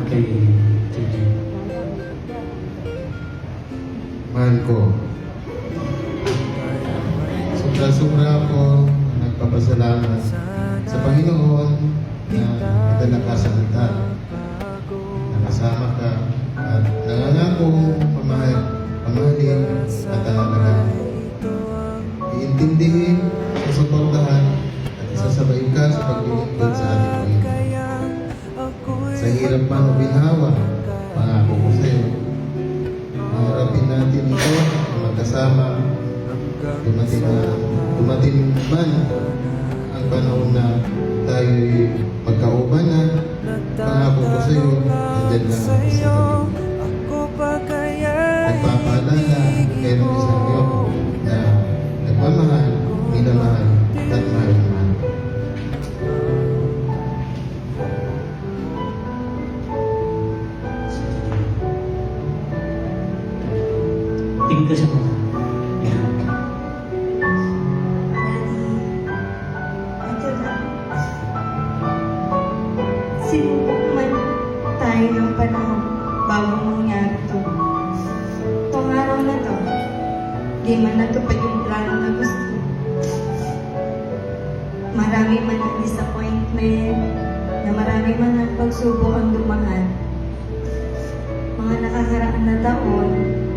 naman kay TJ? Mahal ko. Sobra-sobra ako nagpapasalamat sa Panginoon na nadala ka sa altar. Nakasama ka at nangangako pamahalin at alagaan. Iintindihin, susuportahan at isasabayin ka sa paglilingkod sa ating Panginoon. Sa hirap man o binhawa, pangako ko sa iyo. Harapin natin ito magkasama. Dumating man ang panahon na tayo'y magkauban na, pangako ko sa iyo, nandyan lang ako sa tabi. Nagpapaalala kayo ng isang iyo na nagmamahal, minamahal, at mahal-mahal. Tingin ka sa mga. Sinubok man tayo ng panahon bago mangyari ito. Itong araw na to, di man natupad yung plano na gusto. Marami man ang disappointment, na marami man ang pagsubok ang dumaan. Mga nakakaraan na taon,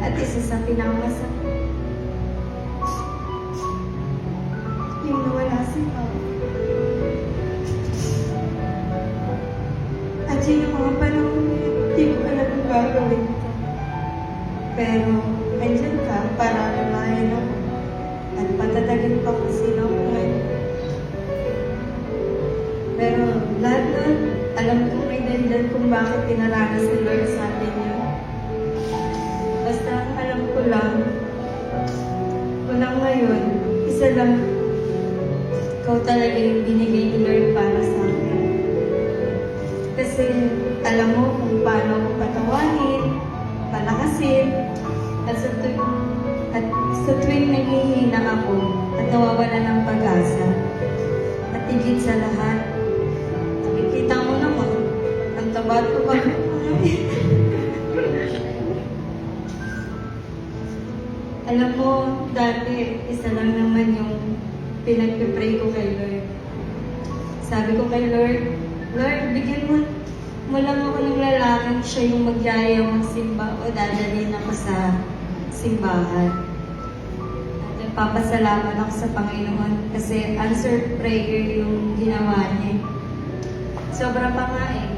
at isa sa pinakamasakit, yung nawala si Pao. At yun yung mga panahon na hindi ko alam ang gagawin ko. Pero, andyan ka para lumayan ako. At patatagin pa kung sino ako ngayon. Pero, lahat na, alam kong may dahilan kung bakit pinaranas ni Lord sa atin yun. Basta ang alam ko lang ngayon, isa lang, ikaw talaga yung binigay ni Lord para sa akin. Kasi alam mo kung paano ko patawanin, palakasin, at sa tuwing naghihina ako at nawawala ng pag-asa. At higit sa lahat, nakikita mo naman, ang taba ko ba? Alam mo, dati, isa lang naman yung pinagpipray ko kay Lord. Sabi ko kay Lord, Lord, bigyan mo lang ako ng lalaking siya yung magyaya magsimba o dadalhin ako sa simbahan. At nagpapasalamat ako sa Panginoon kasi answered prayer yung ginawa niya. Sobra pa nga eh.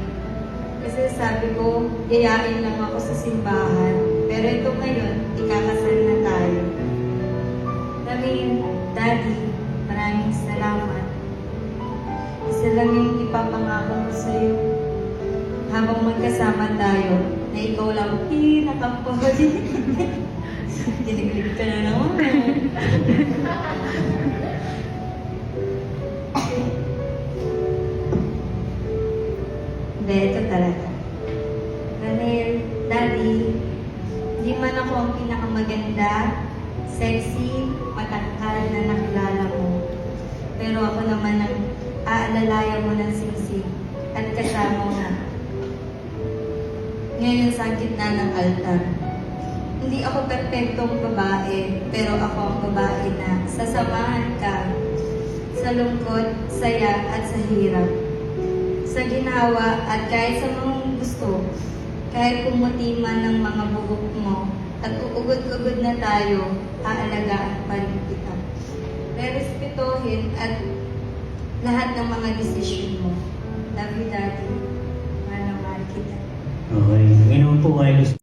Kasi sabi ko, yayain lang ako sa simbahan. Pero ito ngayon, ikakasal na tayo. Daddy, maraming salamat. Isa lang yung ipapangako ko sa'yo. Habang magkasama tayo, na ikaw lang pinakampahuli. Dinilig ka na naman. Hindi, ito talaga. Dahil, Daddy, di man ako ang pinakamaganda, sexy, matangkal na nakilala mo. Pero ako naman ang aalalayan mo ng singsing at kasama mo. Ngayon sa gitna ng altar. Hindi ako perfectong babae, pero ako ang babae na sasamahan ka sa lungkot, saya at sa hirap. Sa ginawa at kahit sa mga gusto, kahit kumuti man ng mga buhok mo, at uugod-ugod na tayo, aalagaan pa rin kita. Respetuhin at lahat ng mga desisyon mo. Love you, Daddy. Mahal na mahal kita. Okay. Ngayon po kayo.